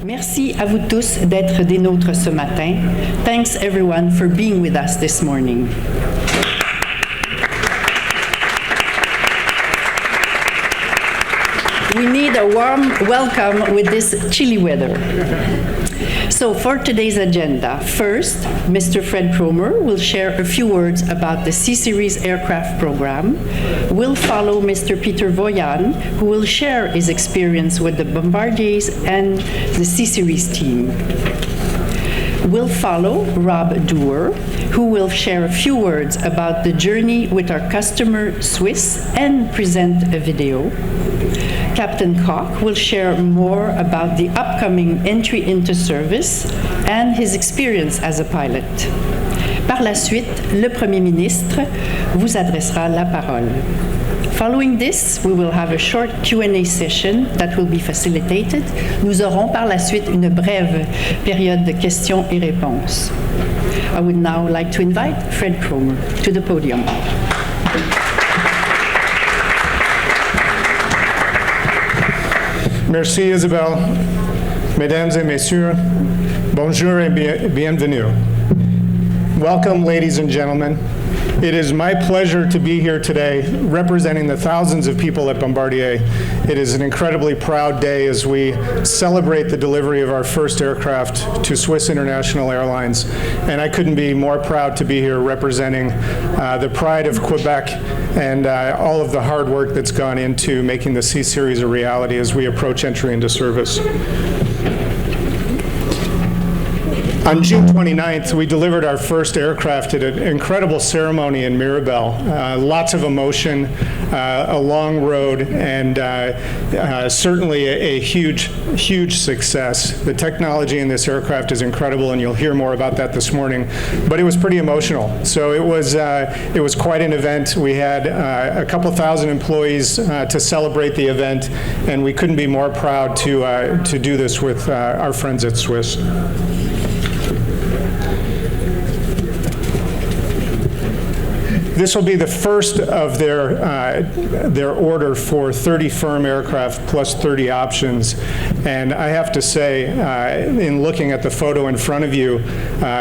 Merci à vous tous d'être des nôtres ce matin. Thanks everyone for being with us this morning. We need a warm welcome with this chilly weather. So for today's agenda, first, Mr. Fred Cromer will share a few words about the C-Series aircraft program. We'll follow Mr. Peter Voyan, who will share his experience with the Bombardiers and the C-Series team. We'll follow Rob Doer, who will share a few words about the journey with our customer, Swiss, and present a video. Captain Koch will share more about the upcoming entry into service and his experience as a pilot. Par la suite, le Premier Ministre vous adressera la parole. Following this, we will have a short Q&A session that will be facilitated. Nous aurons par la suite une brève période de questions et réponses. I would now like to invite Fred Cromer to the podium. Merci Isabelle. Mesdames et messieurs, bonjour et bienvenue. Welcome, ladies and gentlemen. It is my pleasure to be here today representing the thousands of people at Bombardier. It is an incredibly proud day as we celebrate the delivery of our first aircraft to Swiss International Airlines. And I couldn't be more proud to be here representing the pride of Quebec and all of the hard work that's gone into making the C-Series a reality as we approach entry into service. On June 29th, we delivered our first aircraft at an incredible ceremony in Mirabel. Lots of emotion, a long road, and certainly a huge success. The technology in this aircraft is incredible, and you'll hear more about that this morning. But it was pretty emotional. So it was quite an event. We had a couple thousand employees to celebrate the event, and we couldn't be more proud to do this with our friends at Swiss. This will be the first of their order for 30 firm aircraft plus 30 options. And I have to say, in looking at the photo in front of you,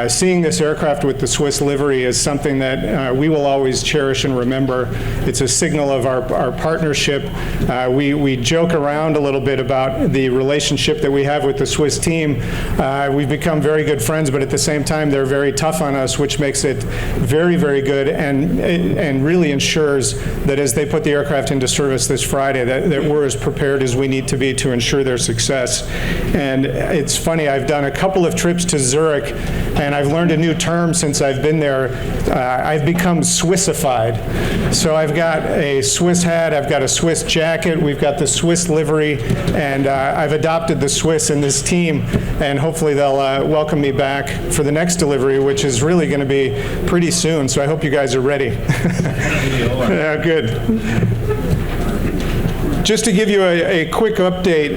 seeing this aircraft with the Swiss livery is something that we will always cherish and remember. It's a signal of our partnership. We joke around a little bit about the relationship that we have with the Swiss team. We've become very good friends, but at the same time, they're very tough on us, which makes it very, very good and really ensures that as they put the aircraft into service this Friday, that we're as prepared as we need to be to ensure their success. And it's funny, I've done a couple of trips to Zurich, and I've learned a new term since I've been there. I've become Swissified. So I've got a Swiss hat, I've got a Swiss jacket, we've got the Swiss livery, and I've adopted the Swiss in this team, and hopefully they'll welcome me back for the next delivery, which is really going to be pretty soon. So I hope you guys are ready. Yeah, good. Just to give you a quick update,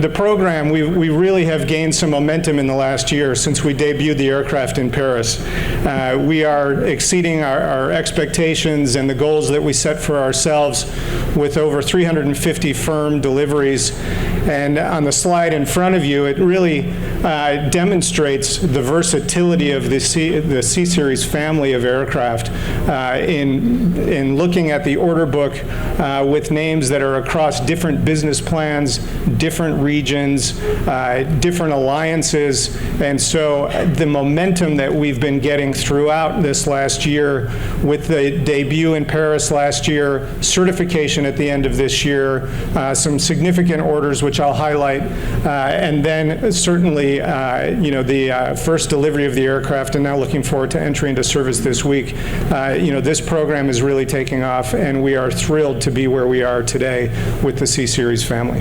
the program, we really have gained some momentum in the last year since we debuted the aircraft in Paris. We are exceeding our expectations and the goals that we set for ourselves with over 350 firm deliveries. And on the slide in front of you, it really demonstrates the versatility of the C-Series family of aircraft in looking at the order book with names that are across different business plans, different regions, different alliances. And so the momentum that we've been getting throughout this last year with the debut in Paris last year, certification at the end of this year, some significant orders which I'll highlight, and then certainly the first delivery of the aircraft, and now looking forward to entry into service this week. This program is really taking off, and we are thrilled to be where we are today with the C-Series family.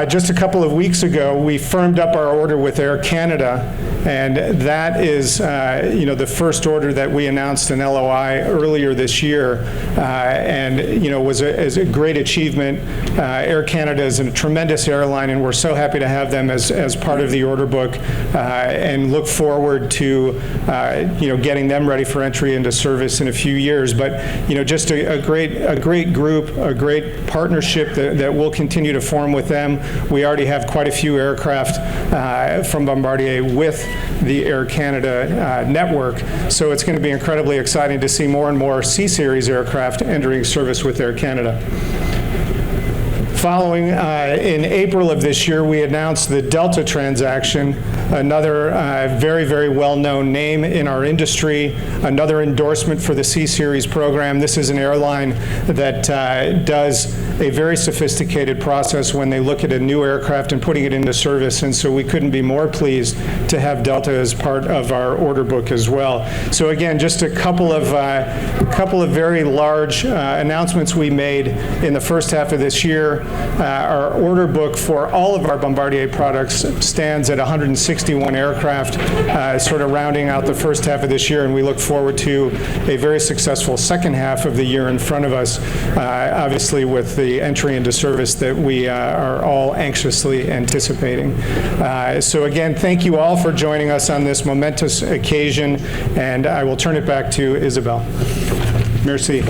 Just a couple of weeks ago, we firmed up our order with Air Canada, And that is, the first order that we announced an LOI earlier this year, and was a great achievement. Air Canada is a tremendous airline, and we're so happy to have them as part of the order book, and look forward to getting them ready for entry into service in a few years. But just a great group, a great partnership that we'll continue to form with them. We already have quite a few aircraft from Bombardier with the Air Canada network, so it's going to be incredibly exciting to see more and more C-Series aircraft entering service with Air Canada. Following, in April of this year, we announced the Delta transaction, another very, very well-known name in our industry, another endorsement for the C-Series program. This is an airline that does a very sophisticated process when they look at a new aircraft and putting it into service, and so we couldn't be more pleased to have Delta as part of our order book as well. So again, just a couple of very large announcements we made in the first half of this year. Our order book for all of our Bombardier products stands at 161 aircraft, sort of rounding out the first half of this year, and we look forward to a very successful second half of the year in front of us, obviously with the entry into service that we are all anxiously anticipating. So again, thank you all for joining us on this momentous occasion, and I will turn it back to Isabelle. Merci.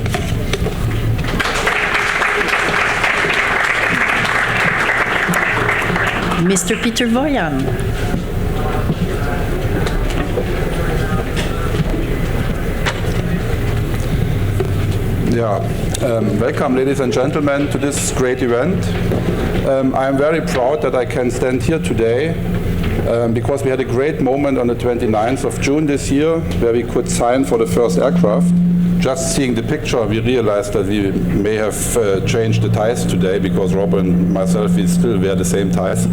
Mr. Peter Voyan. Welcome, ladies and gentlemen, to this great event. I am very proud that I can stand here today because we had a great moment on the 29th of June this year where we could sign for the first aircraft. Just seeing the picture, we realized that we may have changed the ties today because Rob and myself, we still wear the same ties.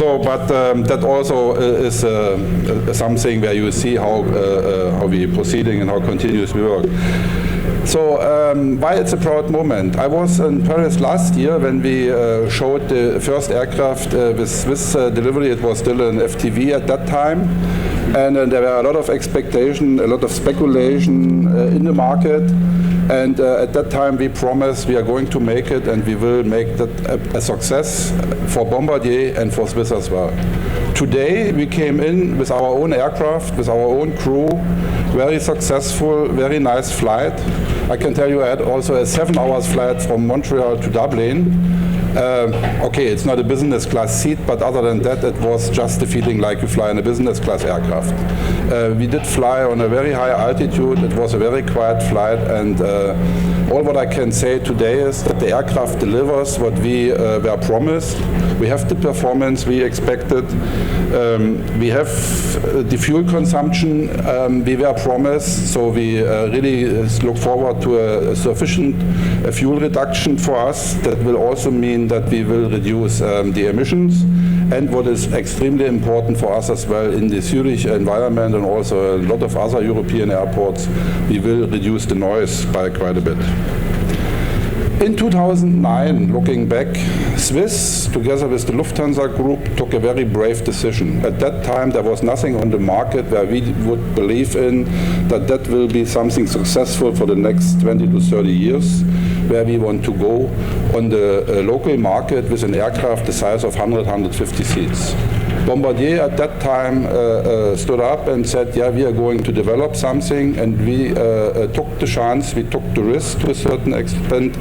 But that also is something where you see how we are proceeding and how continuous we work. So why it's a proud moment? I was in Paris last year when we showed the first aircraft with Swiss delivery. It was still an FTV at that time. And there were a lot of expectation, a lot of speculation in the market. And at that time we promised we are going to make it, and we will make that a success for Bombardier and for Swiss as well. Today we came in with our own aircraft, with our own crew, very successful, very nice flight. I can tell you I had also a 7-hour flight from Montreal to Dublin. Okay, it's not a business class seat, but other than that, it was just the feeling like you fly in a business class aircraft. We did fly on a very high altitude. It was a very quiet flight, and all what I can say today is that the aircraft delivers what we were promised. We have the performance we expected. We have the fuel consumption we were promised, so we really look forward to a sufficient fuel reduction for us. That will also mean that we will reduce the emissions, and what is extremely important for us as well in the Zurich environment and also a lot of other European airports, we will reduce the noise by quite a bit. In 2009, looking back, Swiss, together with the Lufthansa Group, took a very brave decision. At that time, there was nothing on the market where we would believe in that will be something successful for the next 20 to 30 years, where we want to go on the local market with an aircraft the size of 100, 150 seats. Bombardier at that time stood up and said, yeah, we are going to develop something, and we took the chance, we took the risk to a certain extent,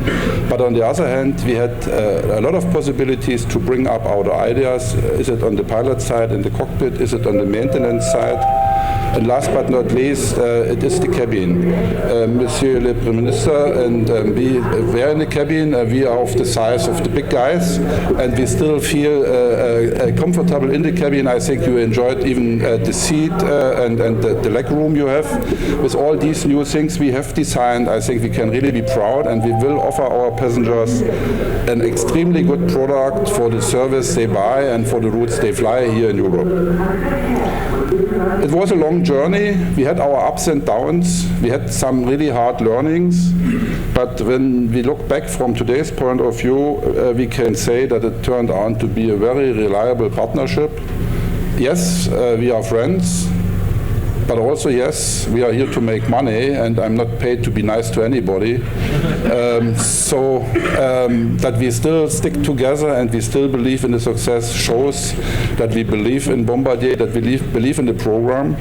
but on the other hand, we had a lot of possibilities to bring up our ideas. Is it on the pilot side in the cockpit? Is it on the maintenance side? And last but not least, it is the cabin. Monsieur le Ministre, and we were in the cabin. We are of the size of the big guys, and we still feel comfortable in the cabin. I think you enjoyed even the seat and the leg room you have. With all these new things we have designed, I think we can really be proud, and we will offer our passengers an extremely good product for the service they buy and for the routes they fly here in Europe. It was a long journey. We had our ups and downs. We had some really hard learnings. But when we look back from today's point of view, we can say that it turned out to be a very reliable partnership. yes, we are friends, but also, yes, we are here to make money, and I'm not paid to be nice to anybody. That we still stick together and we still believe in the success shows that we believe in Bombardier, that we believe in the program,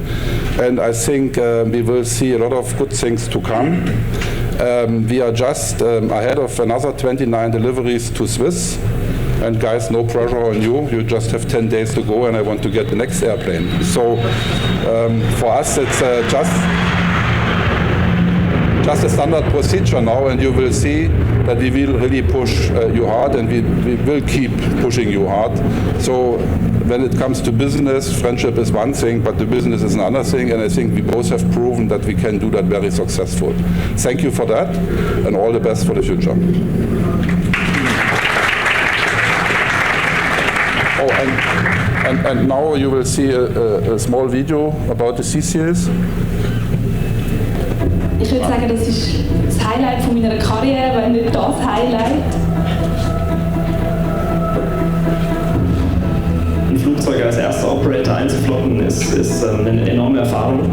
and I think we will see a lot of good things to come. We are just ahead of another 29 deliveries to Swiss. And guys, no pressure on you. You just have 10 days to go, and I want to get the next airplane. So for us, it's just a standard procedure now, and you will see that we will really push you hard, and we will keep pushing you hard. So when it comes to business, friendship is one thing, but the business is another thing, and I think we both have proven that we can do that very successful. Thank you for that, and all the best for the future. Oh, and now you will see a small video about the C-Series. Ich würde sagen, das ist das Highlight von meiner Karriere, wenn nicht das Highlight. Ein Flugzeug als erster Operator einzuflotten ist eine enorme Erfahrung.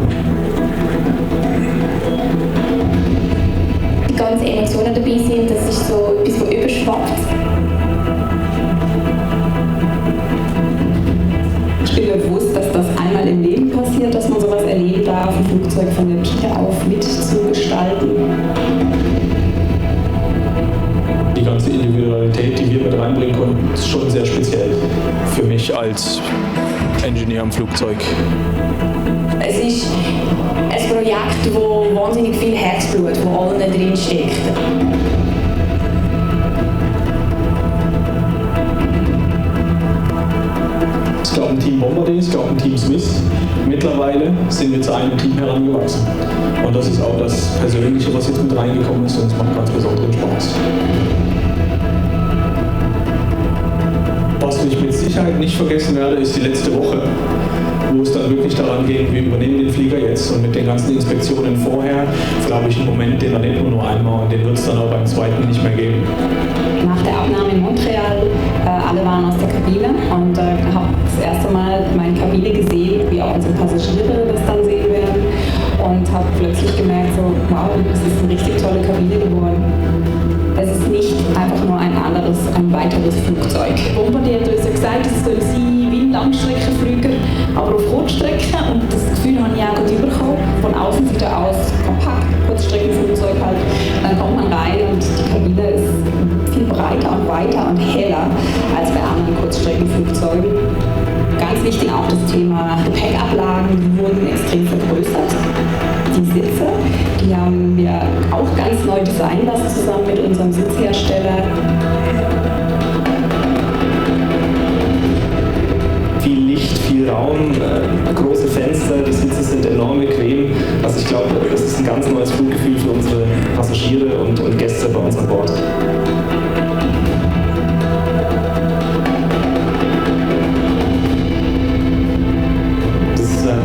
Die ganzen Emotionen dabei sind, das ist so etwas, was überschwappt. Ich bin mir bewusst, dass das einmal im Leben passiert, dass man sowas erleben darf, ein Flugzeug von der Pike auf mitzugestalten. Die ganze Individualität, die wir mit reinbringen konnten, ist schon sehr speziell für mich als Ingenieur am Flugzeug. Es ist ein Projekt, wo wahnsinnig viel Herzblut von allen drin steckt. Es gab ein Team Bombardier, es gab ein Team Swiss. Mittlerweile sind wir zu einem Team herangewachsen. Und das ist auch das Persönliche, was jetzt mit reingekommen ist, und es macht ganz besonderen Spaß. Was ich mit Sicherheit nicht vergessen werde, ist die letzte Woche, wo es dann wirklich daran geht, wir übernehmen den Flieger jetzt, und mit den ganzen Inspektionen vorher, glaube ich, einen Moment, den erlebt man nur einmal, und den wird es dann auch beim zweiten nicht mehr geben. Nach der Abnahme in Montreal, alle waren aus der Kabine, und habe das erste Mal meine Kabine gesehen, wie auch unsere Passagiere das dann sehen werden, und habe plötzlich gemerkt, so, wow, das ist eine richtig tolle Kabine geworden. Es ist nicht einfach nur ein weiteres Flugzeug. Bombardier hat uns ja gesagt, es soll sein wie ein Langstreckenflüger, aber auf Kurzstrecke, und das Gefühl habe ich auch gut bekommen. Von Außenseite aus kompakt, Kurzstreckenflugzeug halt. Dann kommt man rein und die Kabine ist viel breiter und weiter und heller als bei anderen Kurzstreckenflugzeugen. Ganz wichtig auch das Thema Gepäckablagen, die wurden extrem vergrößert. Die Sitze, die haben wir auch ganz neu designen lassen, zusammen mit unserem Sitzhersteller. Viel Licht, viel Raum, große Fenster, die Sitze sind enorm bequem. Also ich glaube, das ist ein ganz neues Fluggefühl für unsere Passagiere und Gäste bei uns an Bord.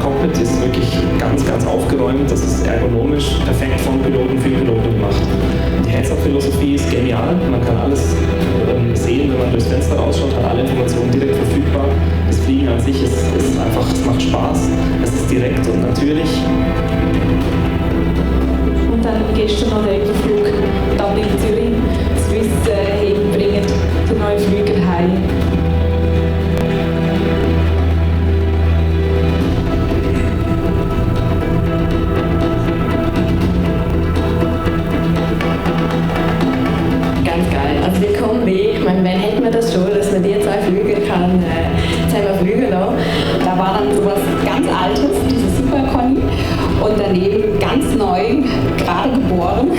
Cockpit ist wirklich ganz, ganz aufgeräumt. Das ist ergonomisch perfekt von Piloten für Piloten gemacht. Die Heads-Up-Philosophie ist genial. Man kann alles sehen, wenn man durchs Fenster rausschaut, hat alle Informationen direkt verfügbar. Das Fliegen an sich ist einfach, es macht Spaß. Es ist direkt und natürlich. Und dann gestern noch der Überflug Dublin-Zürich. Swiss bringen die neuen Flüge heim. Also wir kommen weg, ich meine, wann hätten wir das schon, dass man die zwei Flüge kann, zweimal Flüge lassen. Da war dann sowas ganz Altes, diese Super Conny, und daneben ganz neu, gerade geboren,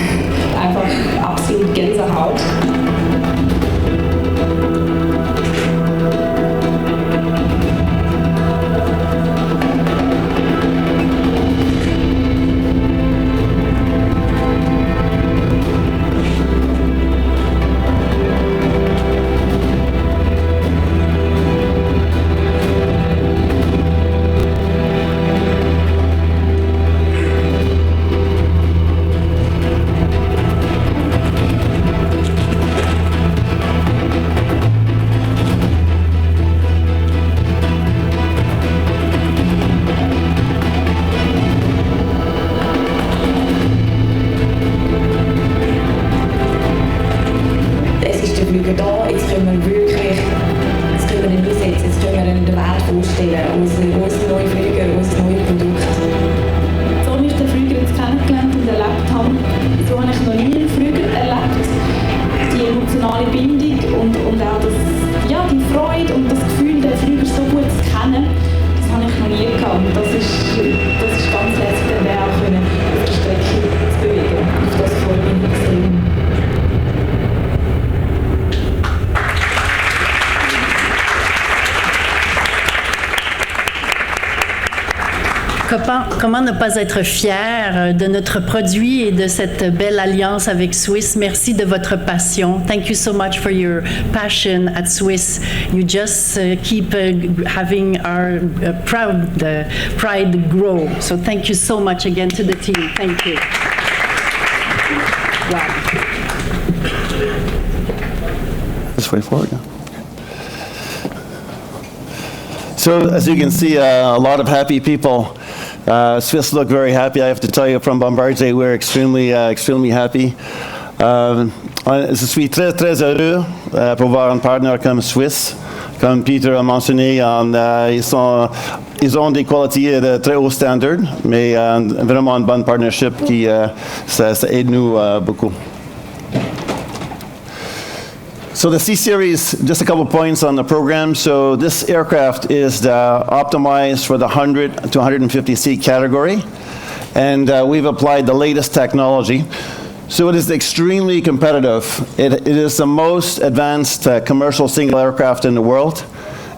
comment ne pas être fier de notre produit et de cette belle alliance avec Swiss. Merci de votre passion. Thank you so much for your passion at Swiss. You just keep having our pride grow. So thank you so much again to the team. Thank you. Wow. This way forward. Yeah. So as you can see, a lot of happy people. Swiss look very happy. I have to tell you, from Bombardier, we're extremely happy. Je suis très, très heureux pour voir un partenaire comme Swiss. Comme Peter a mentionné, ils ont des qualités de très haut standard, mais vraiment une bonne partnership qui ça aide nous beaucoup. So the C-Series, just a couple points on the program. So this aircraft is optimized for the 100 to 150 seat category, and we've applied the latest technology. So it is extremely competitive. It is the most advanced commercial single aircraft in the world.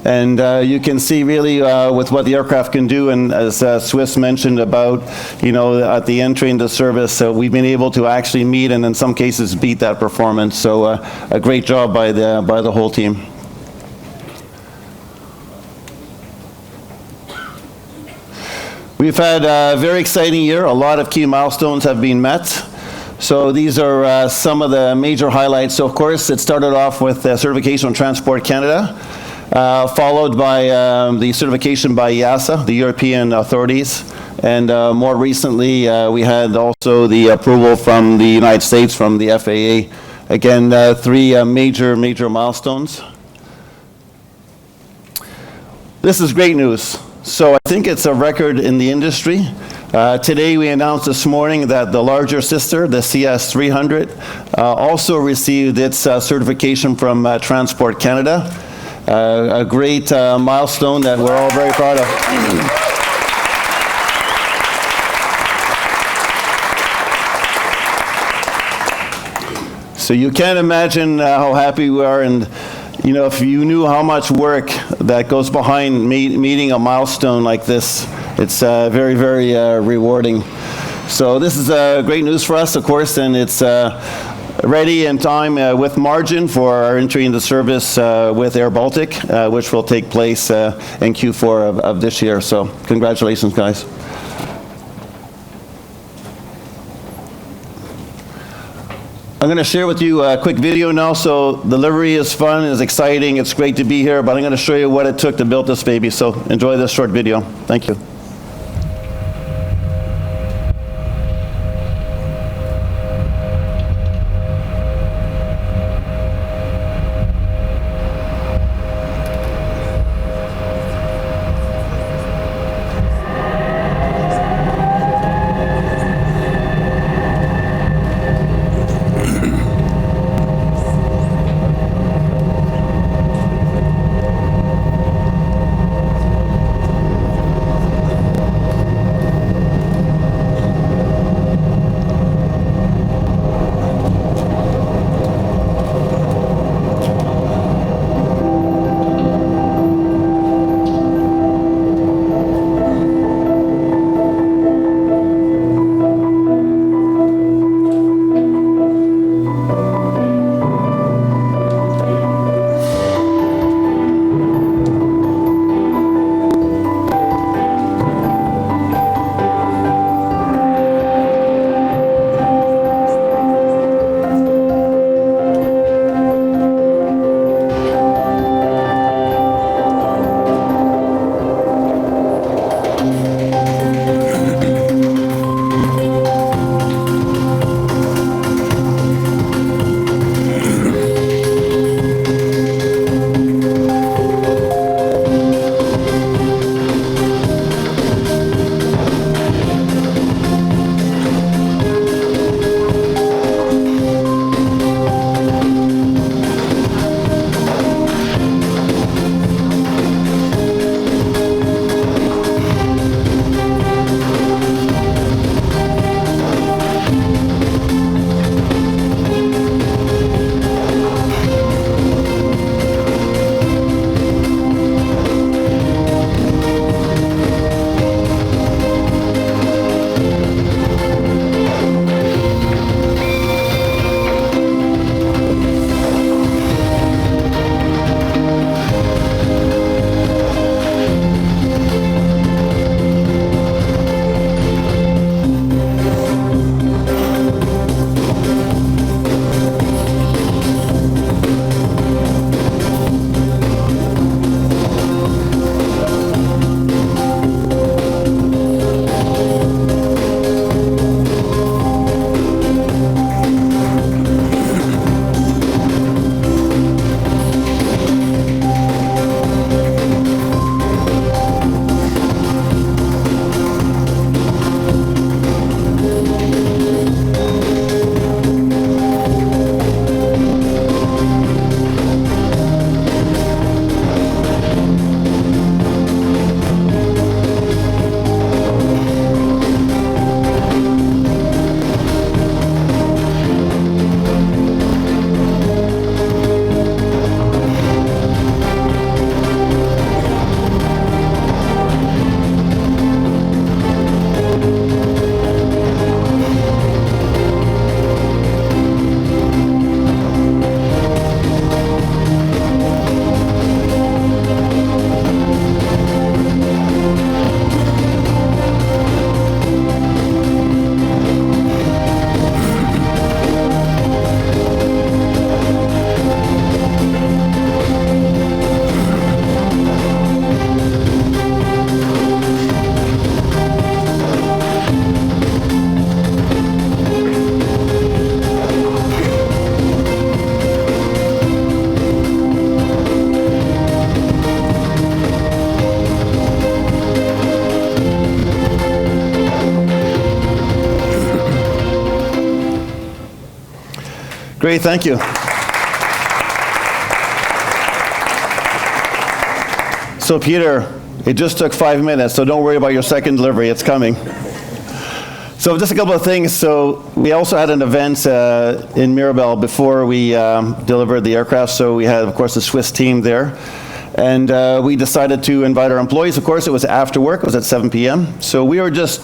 And you can see really with what the aircraft can do, and as Swiss mentioned about, at the entry into service, we've been able to actually meet and in some cases beat that performance. So a great job by the whole team. We've had a very exciting year. A lot of key milestones have been met. So these are some of the major highlights. So of course, it started off with certification on Transport Canada. Followed by the certification by EASA, the European authorities, and more recently we had also the approval from the United States, from the FAA. Again, three major milestones. This is great news. So I think it's a record in the industry. Today we announced this morning that the larger sister, the CS300, also received its certification from Transport Canada. A great milestone that we're all very proud of. So you can't imagine how happy we are, and if you knew how much work that goes behind meeting a milestone like this, it's very, very rewarding. So this is great news for us, of course, and it's ready in time with margin for our entry into service with Air Baltic, which will take place in Q4 of this year. So congratulations, guys. I'm going to share with you a quick video now. So delivery is fun, it's exciting, it's great to be here, but I'm going to show you what it took to build this baby. So enjoy this short video. Thank you. Great, thank you. So Peter, it just took 5 minutes, so don't worry about your second delivery, it's coming. So just a couple of things. So we also had an event in Mirabel before we delivered the aircraft. So we had, of course, the Swiss team there. And we decided to invite our employees. Of course, it was after work. It was at 7 p.m. So we were just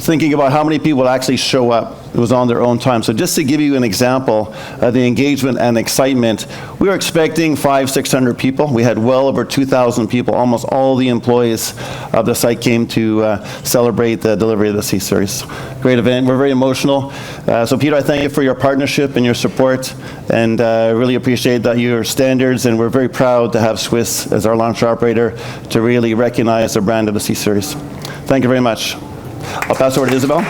thinking about how many people actually show up. It was on their own time. So just to give you an example of the engagement and excitement, we were expecting 500-600 people. We had well over 2,000 people. Almost all the employees of the site came to celebrate the delivery of the C-Series. Great event. We're very emotional. So Peter, I thank you for your partnership and your support, and really appreciate that your standards, and we're very proud to have Swiss as our launch operator to really recognize the brand of the C-Series. Thank you very much. I'll pass over to Isabel.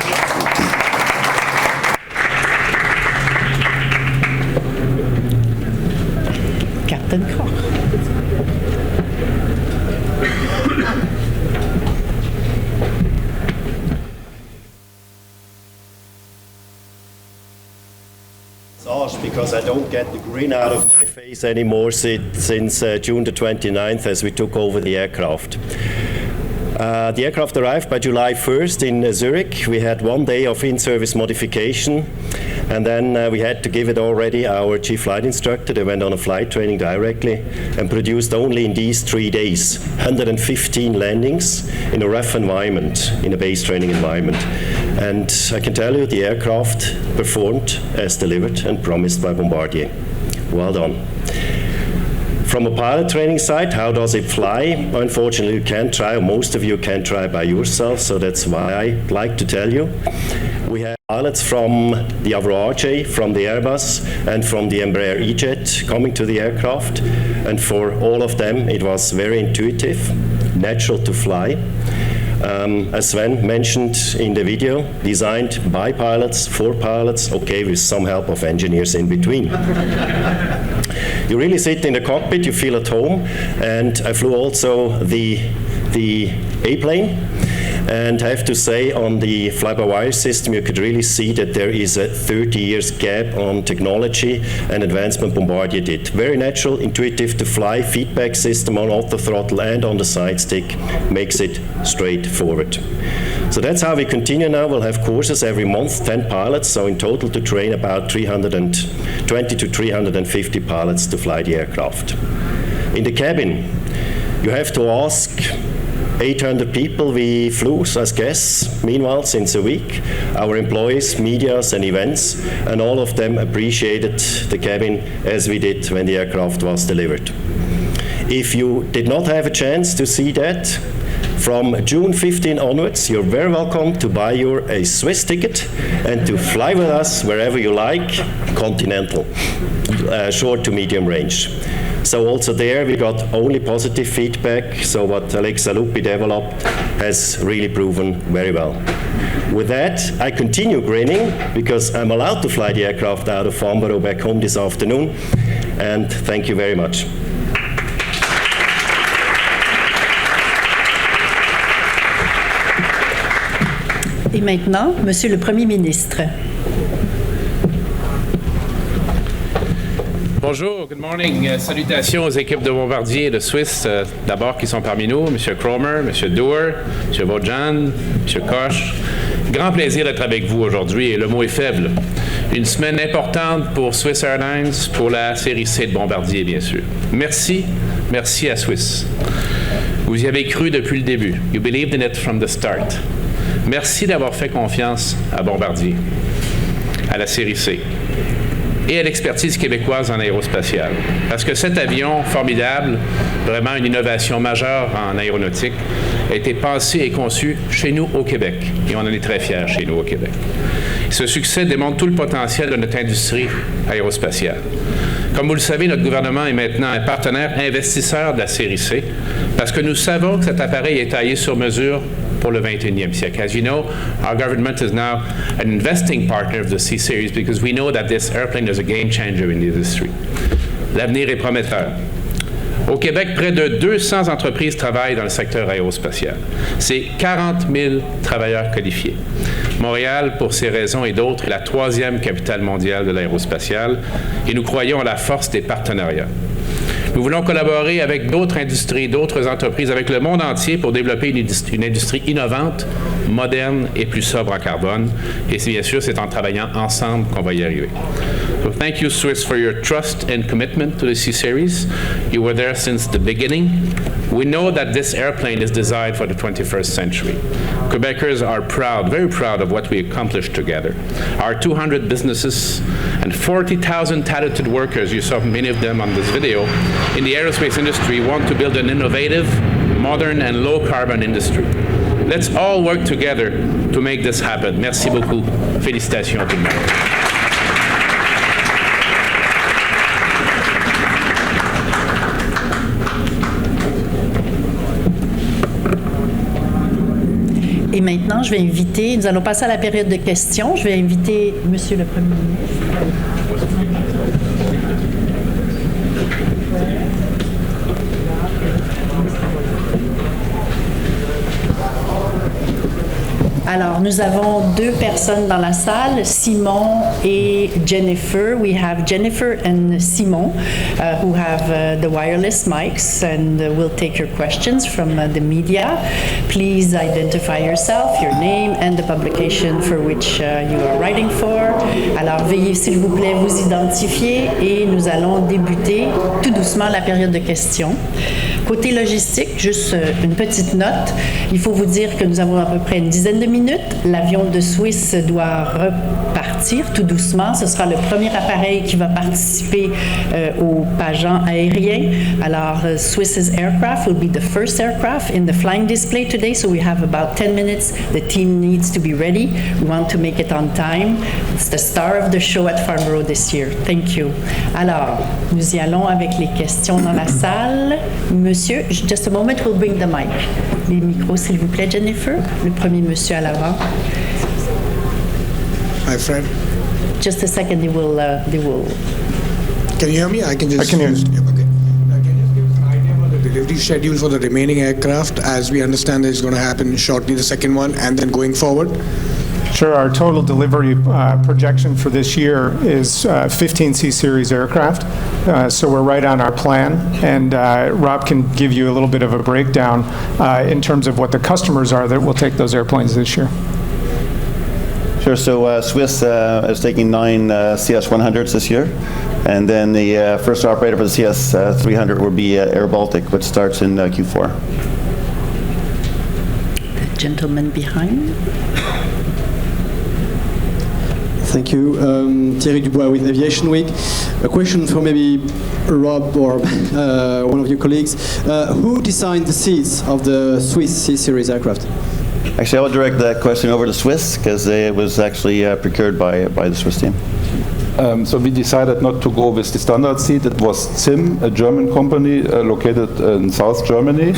Captain Koch. Because I don't get the grin out of my face anymore since June the 29th as we took over the aircraft. The aircraft arrived by July 1st in Zurich. We had 1 day of in-service modification, and then we had to give it already our chief flight instructor. They went on a flight training directly and produced only in these 3 days 115 landings in a rough environment, in a base training environment. And I can tell you the aircraft performed as delivered and promised by Bombardier. Well done. From a pilot training side, how does it fly? Unfortunately, you can't try, or most of you can't try by yourself, so that's why I like to tell you. We have pilots from the Avro RJ, from the Airbus, and from the Embraer E-Jet coming to the aircraft. And for all of them, it was very intuitive, natural to fly. As Sven mentioned in the video, designed by pilots, for pilots, okay, with some help of engineers in between. You really sit in the cockpit, you feel at home, and I flew also the A-plane, and I have to say on the fly-by-wire system you could really see that there is a 30 years gap on technology and advancement Bombardier did. Very natural, intuitive to fly, feedback system on auto throttle and on the side stick makes it straightforward. So that's how we continue now. We'll have courses every month, 10 pilots, so in total to train about 320 to 350 pilots to fly the aircraft. In the cabin, you have to ask 800 people we flew as guests, meanwhile, since a week, our employees, medias and events, and all of them appreciated the cabin as we did when the aircraft was delivered. If you did not have a chance to see that, from June 15 onwards, you're very welcome to buy a Swiss ticket and to fly with us wherever you like, continental, short to medium range. So also there we got only positive feedback, so what Alexa Lupi developed has really proven very well. With that, I continue grinning because I'm allowed to fly the aircraft out of Farnborough back home this afternoon, and thank you very much. Et maintenant, Monsieur le Premier ministre. Bonjour, good morning. Salutations aux équipes de Bombardier et de Suisse, d'abord qui sont parmi nous, M. Cromer, M. Doer, M. Vaudjan, M. Koch. Grand plaisir d'être avec vous aujourd'hui et le mot est faible. Une semaine importante pour Swiss Airlines, pour la série C de Bombardier, bien sûr. Merci, merci à Swiss. Vous y avez cru depuis le début. You believed in it from the start. Merci d'avoir fait confiance à Bombardier, à la série C et à l'expertise québécoise en aérospatiale. Parce que cet avion formidable, vraiment une innovation majeure en aéronautique, a été pensé et conçu chez nous au Québec. Et on en est très fiers chez nous au Québec. Ce succès démontre tout le potentiel de notre industrie aérospatiale. Comme vous le savez, notre gouvernement est maintenant un partenaire investisseur de la série C parce que nous savons que cet appareil est taillé sur mesure pour le 21e siècle. As you know, our government is now an investing partner of the C-Series because we know that this airplane is a game changer in the industry. L'avenir est prometteur. Au Québec, près de 200 entreprises travaillent dans le secteur aérospatial. C'est 40 000 travailleurs qualifiés. Montréal, pour ces raisons et d'autres, est la 3e capitale mondiale de l'aérospatiale et nous croyons à la force des partenariats. Nous voulons collaborer avec d'autres industries, d'autres entreprises, avec le monde entier pour développer une industrie innovante, moderne et plus sobre en carbone. Et bien sûr, c'est en travaillant ensemble qu'on va y arriver. So thank you, Swiss, for your trust and commitment to the C-Series. You were there since the beginning. We know that this airplane is designed for the 21st century. Quebecers are proud, very proud of what we accomplished together. Our 200 businesses and 40,000 talented workers, you saw many of them on this video, in the aerospace industry want to build an innovative, modern and low-carbon industry. Let's all work together to make this happen. Merci beaucoup. Félicitations à tout le monde. Et maintenant, je vais inviter, nous allons passer à la période de questions. Je vais inviter Monsieur le Premier ministre. Alors, nous avons 2 personnes dans la salle, Simon et Jennifer. We have Jennifer and Simon who have the wireless mics and will take your questions from the media. Please identify yourself, your name and the publication for which you are writing for. Alors, veuillez s'il vous plaît vous identifier et nous allons débuter tout doucement la période de questions. Côté logistique, juste une petite note. Il faut vous dire que nous avons à peu près une dizaine de minutes. L'avion de Suisse doit repartir tout doucement. Ce sera le premier appareil qui va participer au pageant aérien. Alors, Swiss's aircraft will be the first aircraft in the flying display today. So we have about 10 minutes. The team needs to be ready. We want to make it on time. It's the star of the show at Farnborough this year. Thank you. Alors, nous y allons avec les questions dans la salle. Monsieur, just a moment, we'll bring the mic. Les micros, s'il vous plaît, Jennifer. Le premier monsieur à l'avant. Hi, Fred. Just a second, they will. Can you hear me? I can hear you. Okay. Can you just give us an idea about the delivery schedule for the remaining aircraft? As we understand, it's going to happen shortly, the second one, and then going forward. Sure. Our total delivery projection for this year is 15 C-Series aircraft. So we're right on our plan. And Rob can give you a little bit of a breakdown in terms of what the customers are that will take those airplanes this year. Sure. So Swiss is taking 9 CS-100s this year. And then the first operator for the CS-300 will be Air Baltic, which starts in Q4. The gentleman behind. Thank you. Thierry Dubois with Aviation Week. A question for maybe Rob or one of your colleagues. Who designed the seats of the Swiss C-Series aircraft? Actually, I will direct that question over to Swiss because it was actually procured by the Swiss team. So we decided not to go with the standard seat. It was ZIM, a German company located in South Germany.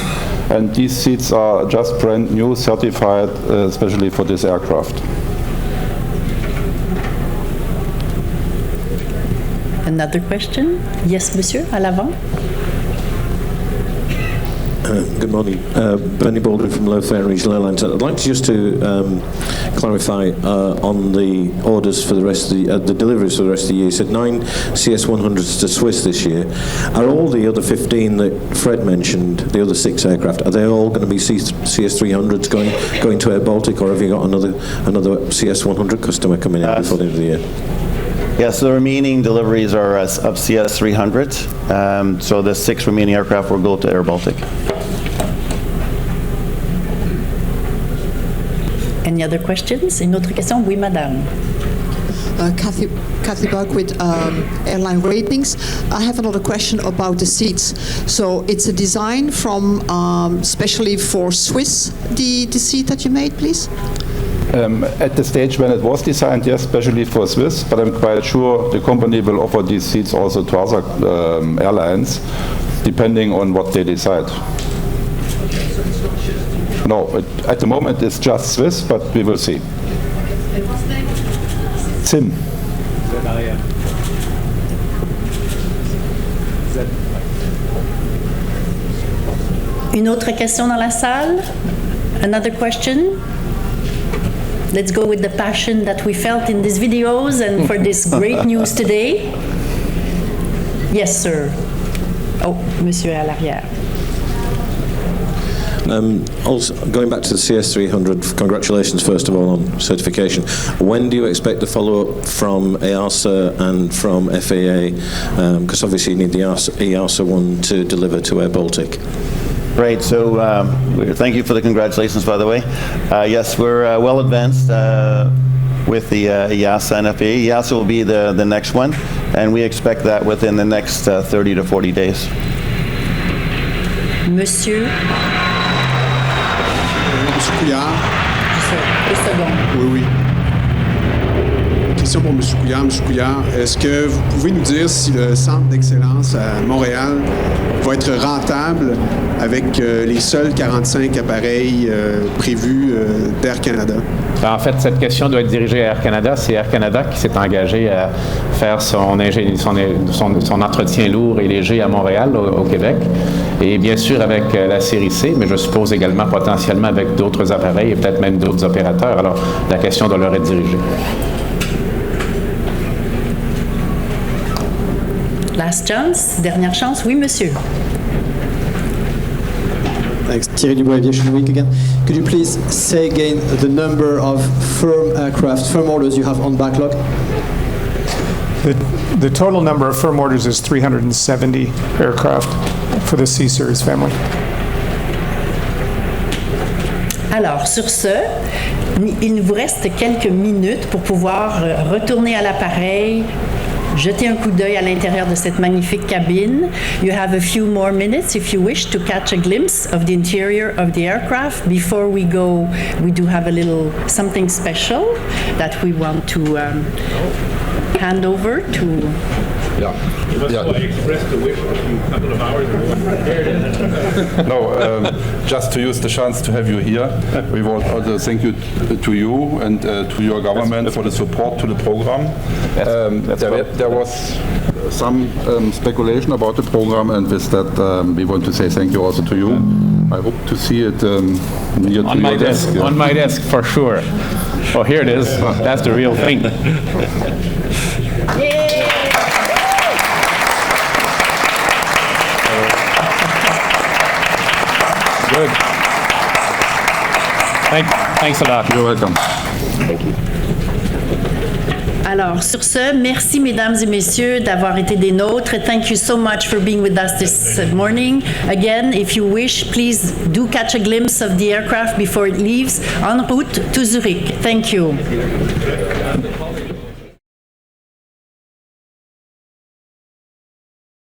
And these seats are just brand new, certified, especially for this aircraft. Another question? Yes, monsieur, à l'avant. Good morning. Bernie Baldwin from Low Fare Regional Airlines. I'd like just to clarify on the orders for the rest of the deliveries for the rest of the year. You said 9 CS-100s to Swiss this year. Are all the other 15 that Fred mentioned, the other 6 aircraft, are they all going to be CS-300s going to Air Baltic, or have you got another CS-100 customer coming in before the end of the year? Yes, so the remaining deliveries are of CS-300. So the 6 remaining aircraft will go to Air Baltic. Any other questions? Une autre question? Oui, madame. Kathy Buck with Airline Ratings. I have another question about the seats. So it's a design from specially for Swiss, the seat that you made, please? At the stage when it was designed, yes, especially for Swiss, but I'm quite sure the company will offer these seats also to other airlines, depending on what they decide. No, at the moment it's just Swiss, but we will see. ZIM. Une autre question dans la salle? Another question? Let's go with the passion that we felt in these videos and for this great news today. Yes, sir. Oh, monsieur à l'arrière. Also, going back to the CS300, congratulations first of all on certification. When do you expect the follow-up from EASA and from FAA? Because obviously you need the EASA one to deliver to Air Baltic. Right, so thank you for the congratulations, by the way. Yes, we're well advanced with the EASA and FAA. EASA will be the next one, and we expect that within the next 30 to 40 days. Monsieur. Monsieur Couillard. Deux secondes. Oui, oui. Question pour Monsieur Couillard. Monsieur Couillard, est-ce que vous pouvez nous dire si le centre d'excellence à Montréal va être rentable avec les seuls 45 appareils prévus d'Air Canada? En fait, cette question doit être dirigée à Air Canada. C'est Air Canada qui s'est engagé à faire son entretien lourd et léger à Montréal, au Québec. Et bien sûr avec la série C, mais je suppose également potentiellement avec d'autres appareils et peut-être même d'autres opérateurs. Alors, la question doit leur être dirigée. Last chance, dernière chance. Oui, monsieur. Thanks. Thierry Dubois, Aviation Week again. Could you please say again the number of firm aircraft, firm orders you have on backlog? The total number of firm orders is 370 aircraft for the C-Series family. Alors, sur ce, il vous reste quelques minutes pour pouvoir retourner à l'appareil, jeter un coup d'œil à l'intérieur de cette magnifique cabine. You have a few more minutes if you wish to catch a glimpse of the interior of the aircraft. Before we go, we do have a little something special that we want to hand over to... Yeah. I expressed the wish a couple of hours ago. No, just to use the chance to have you here, we want also thank you to you and to your government for the support to the program. There was some speculation about the program, and with that we want to say thank you also to you. I hope to see it near to your desk. Yeah. On my desk, for sure. Oh, here it is. That's the real thing. Good. Thanks a lot. You're welcome. Thank you. Alors, sur ce, merci mesdames et messieurs d'avoir été des nôtres. Thank you so much for being with us this morning. Again, if you wish, please do catch a glimpse of the aircraft before it leaves en route to Zurich. Thank you.